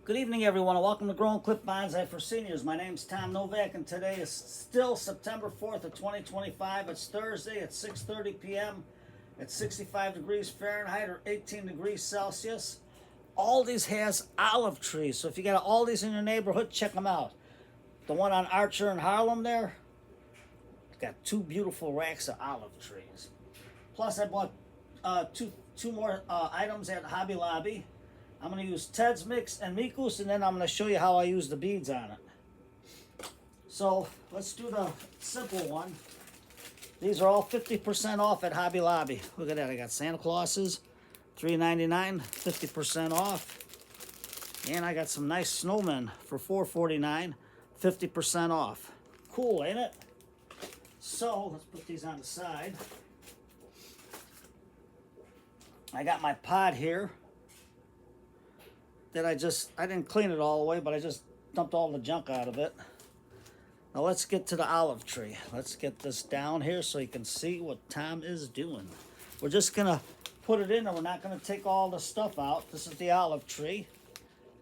Good evening, everyone, and welcome to Growing Clip Bonsai for Seniors. My name's Tom Novak, and today is still September 4th of 2025. It's Thursday at 6:30 p.m. It's 65 degrees Fahrenheit or 18 degrees Celsius. Aldi's has olive trees, so if you got an Aldi's in your neighborhood, check them out. The one on Archer in Harlem there, it's got two beautiful racks of olive trees. Plus, I bought two more items at Hobby Lobby. I'm going to use Ted's Mix and Mikus, and then I'm going to show you how I use the beads on it. So let's do the simple one. These are all 50% off at Hobby Lobby. Look at that. I got Santa Clauses, $3.99, 50% off. And I got some nice snowmen for $4.49, 50% off. Cool, ain't it? So let's put these on the side. I got my pot here that I didn't clean it all the way, but I just dumped all the junk out of it. Now let's get to the olive tree. Let's get this down here so you can see what Tom is doing. We're just gonna put it in and we're not gonna take all the stuff out. This is the olive tree.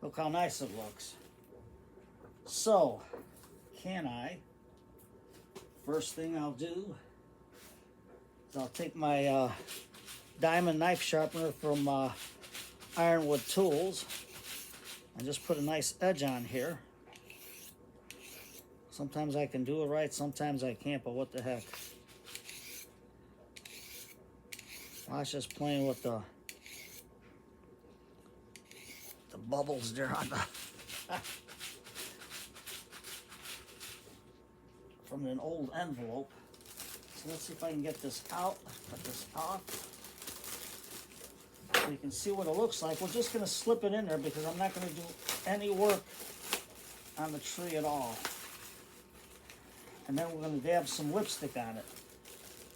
Look how nice it looks. So, first thing I'll do is I'll take my diamond knife sharpener from Ironwood Tools and just put a nice edge on here. Sometimes I can do it right, sometimes I can't, but what the heck. I was just playing with the bubbles there on the from an old envelope. So let's see if I can get this out, cut this off. So you can see what it looks like. We're just going to slip it in there because I'm not going to do any work on the tree at all. And then we're going to dab some lipstick on it.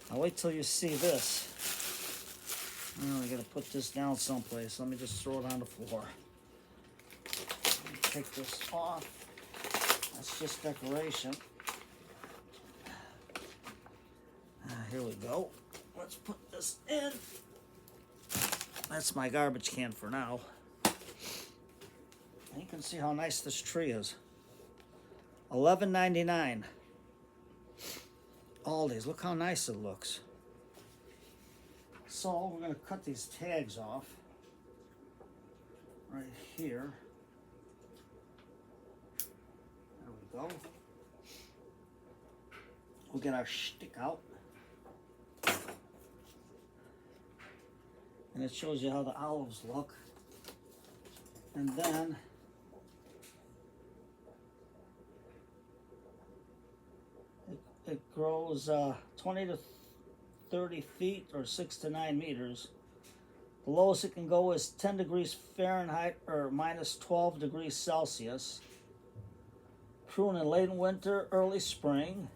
Now wait till you see this. Oh, I got to put this down someplace. Let me just throw it on the floor. Take this off. That's just decoration. Here we go. Let's put this in. That's my garbage can for now. And you can see how nice this tree is. $11.99. Aldi's. Look how nice it looks. So we're going to cut these tags off right here. There we go. We'll get our stick out. And it shows you how the olives look. And then it grows 20 to 30 feet or 6 to 9 meters. The lowest it can go is 10 degrees Fahrenheit or minus 12 degrees Celsius. Prune in late winter, early spring.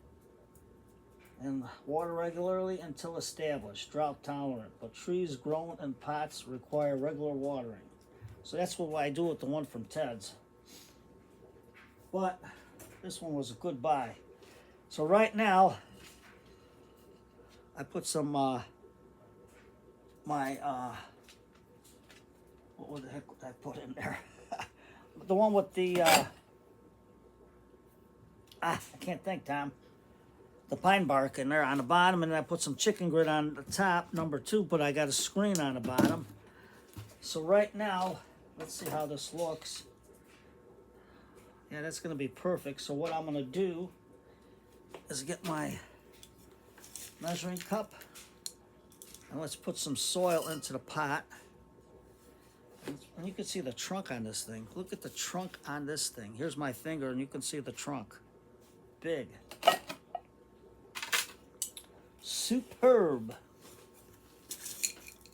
And water regularly until established, drought tolerant, but trees grown in pots require regular watering. So that's what I do with the one from Ted's. But this one was a good buy. So right now, I put some, what the heck would I put in there? The one with the, I can't think, Tom. The pine bark in there on the bottom, and then I put some chicken grit on the top, number 2, but I got a screen on the bottom. So right now, let's see how this looks. Yeah, that's going to be perfect. So what I'm going to do is get my measuring cup, and let's put some soil into the pot. And you can see the trunk on this thing. Look at the trunk on this thing. Here's my finger, and you can see the trunk. Big. Superb.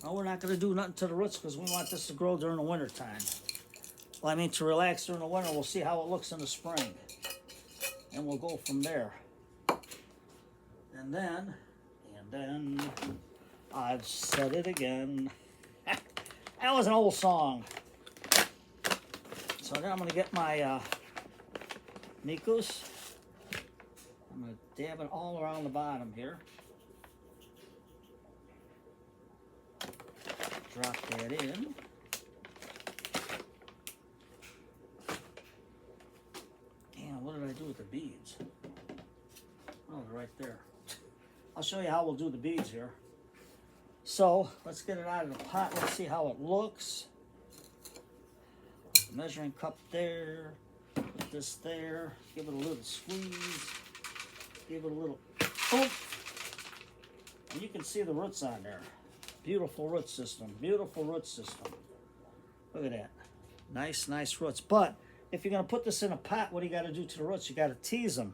Well, we're not going to do nothing to the roots because we want this to grow during the winter time. Well, I mean to relax during the winter. We'll see how it looks in the spring. And we'll go from there. And then, I've said it again. That was an old song. So then I'm going to get my Mikus. I'm going to dab it all around the bottom here. Drop that in. beads. Oh, they're right there. I'll show you how we'll do the beads here. So let's get it out of the pot. Let's see how it looks. Measuring cup there. Put this there. Give it a little squeeze. Give it a little oomph. And you can see the roots on there. Beautiful root system. Beautiful root system. Look at that. Nice, nice roots. But if you're going to put this in a pot, what do you got to do to the roots? You got to tease them.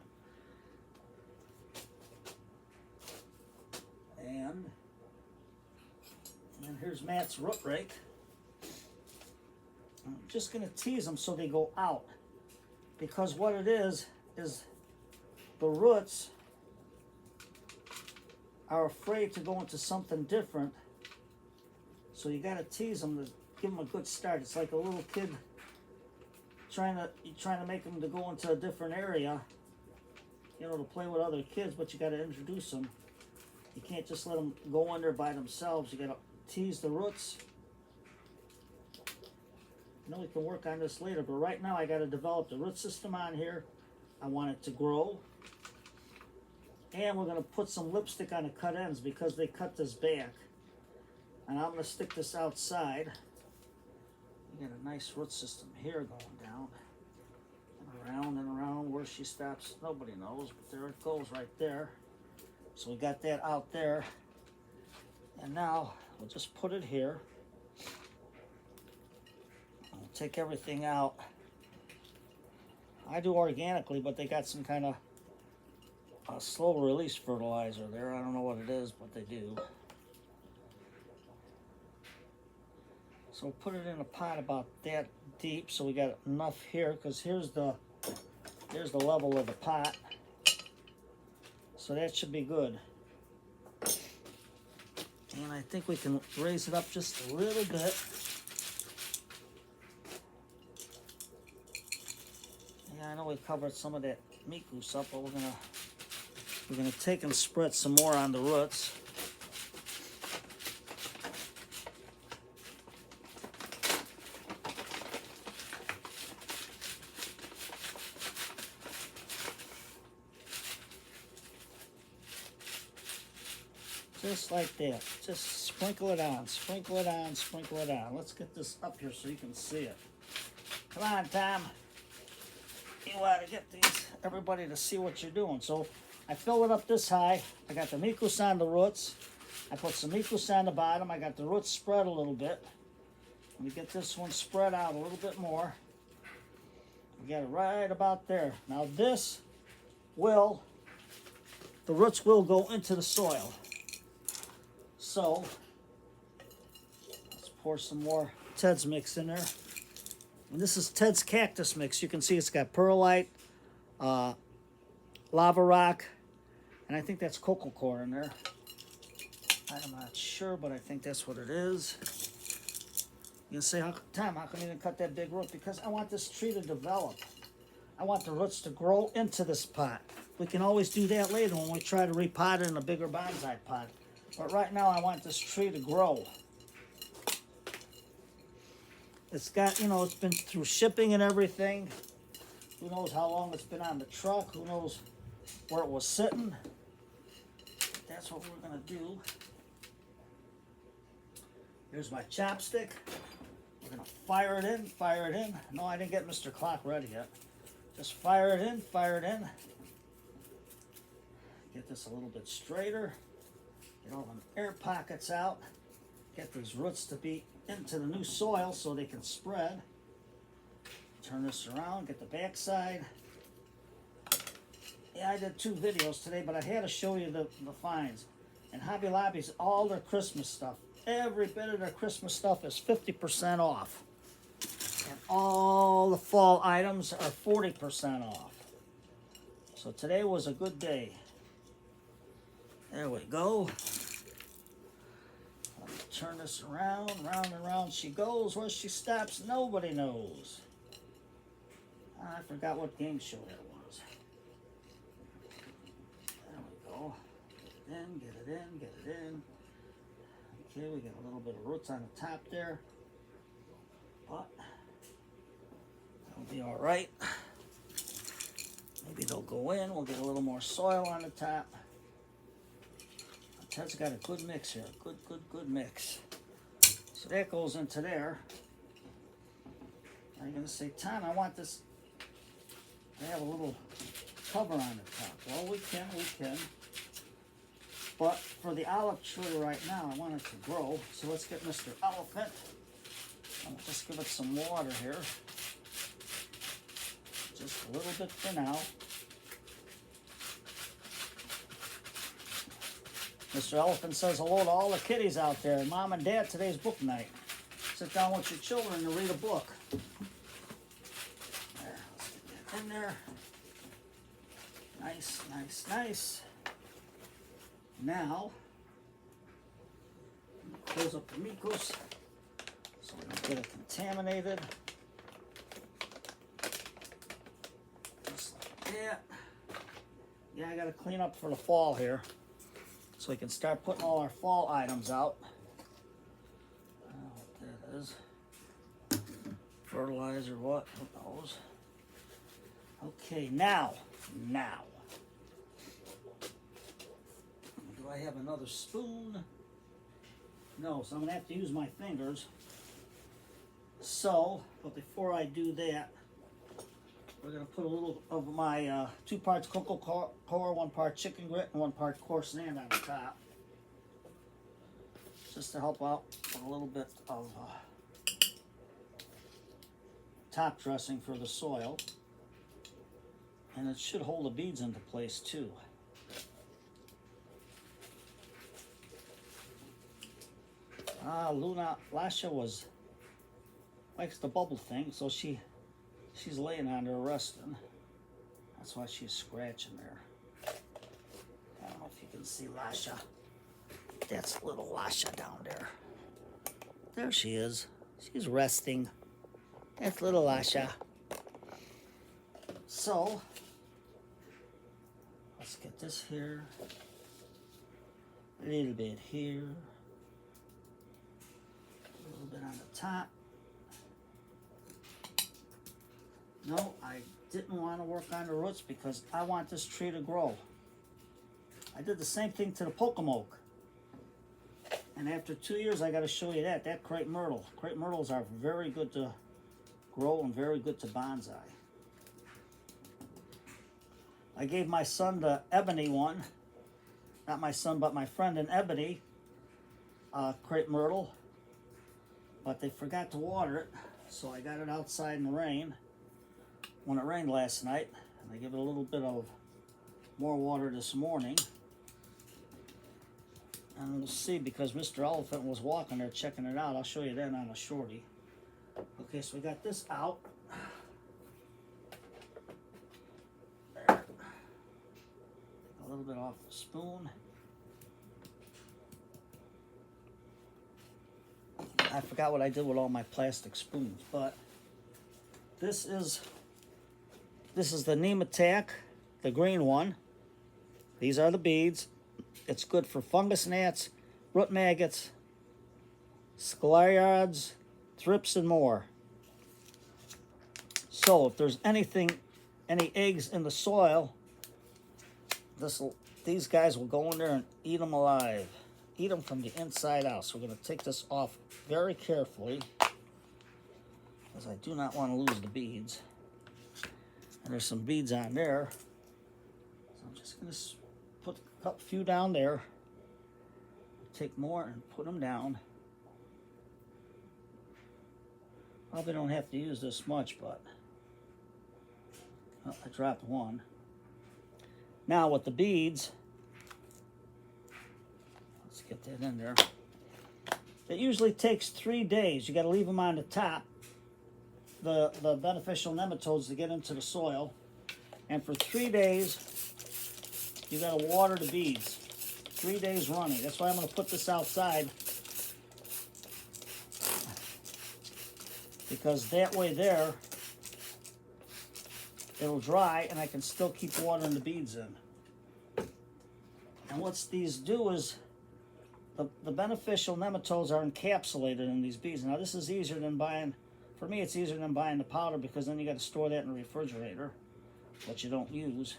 And here's Matt's root rake. I'm just going to tease them so they go out. Because what it is the roots are afraid to go into something different. So you got to tease them to give them a good start. It's like a little kid trying to make them to go into a different area, you know, to play with other kids, but you got to introduce them. You can't just let them go in there by themselves. You got to tease the roots. I know we can work on this later, but right now I got to develop the root system on here. I want it to grow. And we're going to put some lipstick on the cut ends because they cut this back. And I'm going to stick this outside. You got a nice root system here going down. And around where she stops, nobody knows, but there it goes right there. So we got that out there. And now we'll just put it here. We'll take everything out. I do organically, but they got some kind of slow release fertilizer there. I don't know what it is, but they do. So put it in a pot about that deep, so we got enough here, because here's the level of the pot. So that should be good. And I think we can raise it up just a little bit. Yeah, I know we covered some of that mikus up, but we're gonna take and spread some more on the roots. Just like that. Just sprinkle it on, sprinkle it on, sprinkle it on. Let's get this up here so you can see it. Come on, Tom. You want to get everybody to see what you're doing. So I fill it up this high. I got the mikus on the roots. I put some mikus on the bottom. I got the roots spread a little bit. Let me get this one spread out a little bit more. We got it right about there. Now the roots will go into the soil. So let's pour some more Ted's mix in there. And this is Ted's cactus mix. You can see it's got perlite, lava rock, and I think that's cocoa core in there. I'm not sure, but I think that's what it is. You can say, Tom, how come you didn't cut that big root? Because I want this tree to develop. I want the roots to grow into this pot. We can always do that later when we try to repot it in a bigger bonsai pot. But right now I want this tree to grow. It's got, you know, it's been through shipping and everything. Who knows how long it's been on the truck. Who knows where it was sitting. That's what we're going to do. Here's my chopstick. We're going to fire it in, fire it in. No, I didn't get Mr. Clock ready yet. Just fire it in, fire it in. Get this a little bit straighter. Get all the air pockets out. Get these roots to be into the new soil so they can spread. Turn this around, get the back side. Yeah, I did 2 videos today, but I had to show you the finds. And Hobby Lobby's all their Christmas stuff. Every bit of their Christmas stuff is 50% off. And all the fall items are 40% off. So today was a good day. There we go. Turn this around, round and round she goes. Where she stops, nobody knows. I forgot what game show that was. There we go. Get it in, get it in. Okay, we got a little bit of roots on the top there. But that'll be all right. Maybe they'll go in. We'll get a little more soil on the top. Ted's got a good mix here. Good mix. So that goes into there. I'm going to say, Tom, I want this to have a little cover on the top. Well, we can. But for the olive tree right now, I want it to grow. So let's get Mr. Elephant. I'm going to just give it some water here. Just a little bit for now. Mr. Elephant says hello to all the kiddies out there. Mom and Dad, today's book night. Sit down with your children and read a book. There, let's get that in there. Nice. Now, close up the mucus so we don't get it contaminated. Just like that. Yeah, I got to clean up for the fall here so we can start putting all our fall items out. I don't know what that is. Fertilizer, what? Who knows? Okay, now. Do I have another spoon? No, so I'm gonna have to use my fingers. So, but before I do that, we're gonna put a little of my 2 parts cocoa core, 1 part chicken grit, and 1 part coarse sand on the top. Just to help out with a little bit of top dressing for the soil. And it should hold the beads into place too. Lasha likes the bubble thing, so she's laying on there resting. That's why she's scratching there. I don't know if you can see Lasha. That's little Lasha down there. There she is. She's resting. That's little Lasha. So, let's get this here. A little bit here. A little bit on the top. No, I didn't want to work on the roots because I want this tree to grow. I did the same thing to the Pokemoke. And after 2 years, I got to show you that crepe myrtle. Crepe myrtles are very good to grow and very good to bonsai. I gave my son the ebony one. Not my son, but my friend in ebony. Crepe myrtle. But they forgot to water it. So I got it outside in the rain. When it rained last night. And I gave it a little bit of more water this morning. And we'll see, because Mr. Elephant was walking there checking it out. I'll show you that on a shorty. Okay, so we got this out. There. A little bit off the spoon. I forgot what I did with all my plastic spoons, but this is the Neem Attack, the green one. These are the beads. It's good for fungus gnats, root maggots, scalariads, thrips, and more. So if there's any eggs in the soil, these guys will go in there and eat them alive. Eat them from the inside out. So we're going to take this off very carefully, because I do not want to lose the beads. And there's some beads on there. So I'm just going to put a few down there. Take more and put them down. Probably don't have to use this much, but I dropped one. Now with the beads, let's get that in there. It usually takes 3 days. You got to leave them on the top, the beneficial nematodes, to get into the soil. And for 3 days, you got to water the beads. 3 days running. That's why I'm going to put this outside, because that way there, it'll dry and I can still keep watering the beads in. And what these do is, the beneficial nematodes are encapsulated in these beads. Now this is easier than buying, for me it's easier than buying the powder, because then you got to store that in the refrigerator, which you don't use.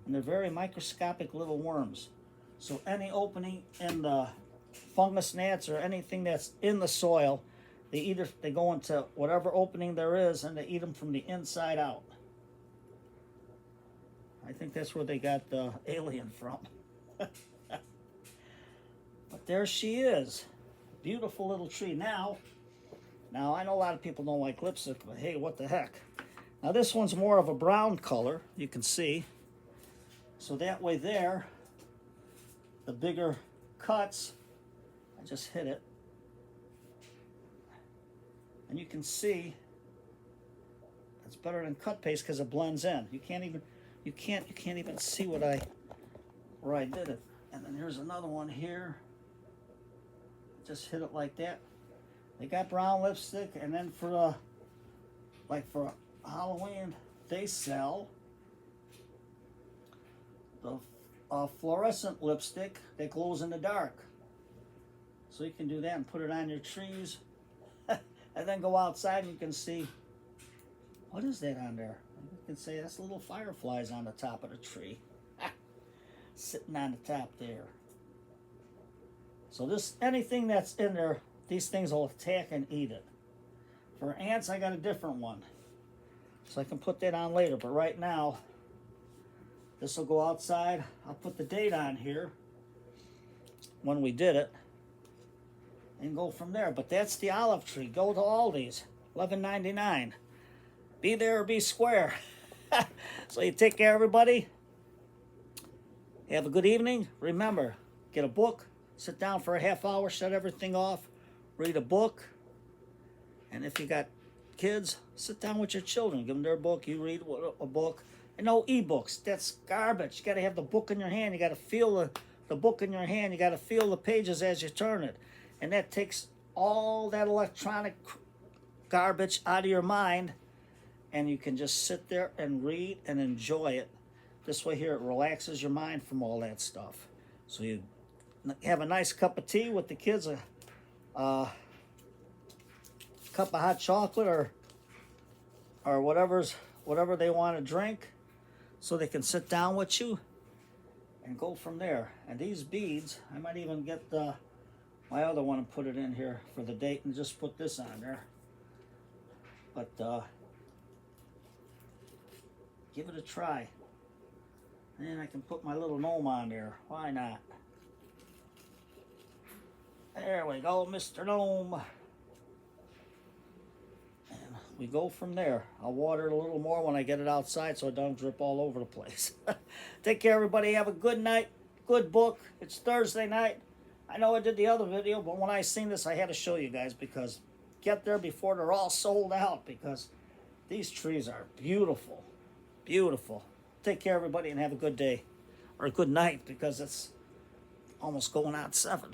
and they're very microscopic little worms. So any opening in the fungus gnats or anything that's in the soil, they go into whatever opening there is, and they eat them from the inside out. I think that's where they got the alien from. But there she is. Beautiful little tree. Now I know a lot of people don't like lipstick, but hey, what the heck. Now this one's more of a brown color, you can see. So that way there, the bigger cuts, I just hit it. And you can see it's better than cut paste because it blends in. You can't even see where I did it. And then here's another one here. Just hit it like that. They got brown lipstick, and then for Halloween, they sell the fluorescent lipstick that glows in the dark. So you can do that and put it on your trees, and then go outside and you can see, what is that on there? You can say that's little fireflies on the top of the tree, sitting on the top there. So anything that's in there, these things will attack and eat it. For ants, I got a different one. So I can put that on later. But right now, this will go outside. I'll put the date on here when we did it and go from there. But that's the olive tree. Go to Aldi's, $11.99. Be there or be square. So you take care, everybody. Have a good evening. Remember, get a book. Sit down for a half hour, shut everything off, read a book. And if you got kids, sit down with your children. Give them their book. You read a book. And no e-books. That's garbage. You got to have the book in your hand. You got to feel the book in your hand. You got to feel the pages as you turn it. And that takes all that electronic garbage out of your mind. And you can just sit there and read and enjoy it. This way here, it relaxes your mind from all that stuff. So you have a nice cup of tea with the kids, a cup of hot chocolate or whatever they want to drink, so they can sit down with you and go from there. And these beads, I might even get my other one and put it in here for the date and just put this on there. But give it a try. And I can put my little gnome on there. Why not? There we go, Mr. Gnome. And we go from there. I'll water it a little more when I get it outside so it don't drip all over the place. Take care, everybody. Have a good night. Good book. It's Thursday night. I know I did the other video, but when I seen this, I had to show you guys, because get there before they're all sold out, because these trees are beautiful. Beautiful. Take care, everybody, and have a good day. Or a good night, because it's almost going on 7.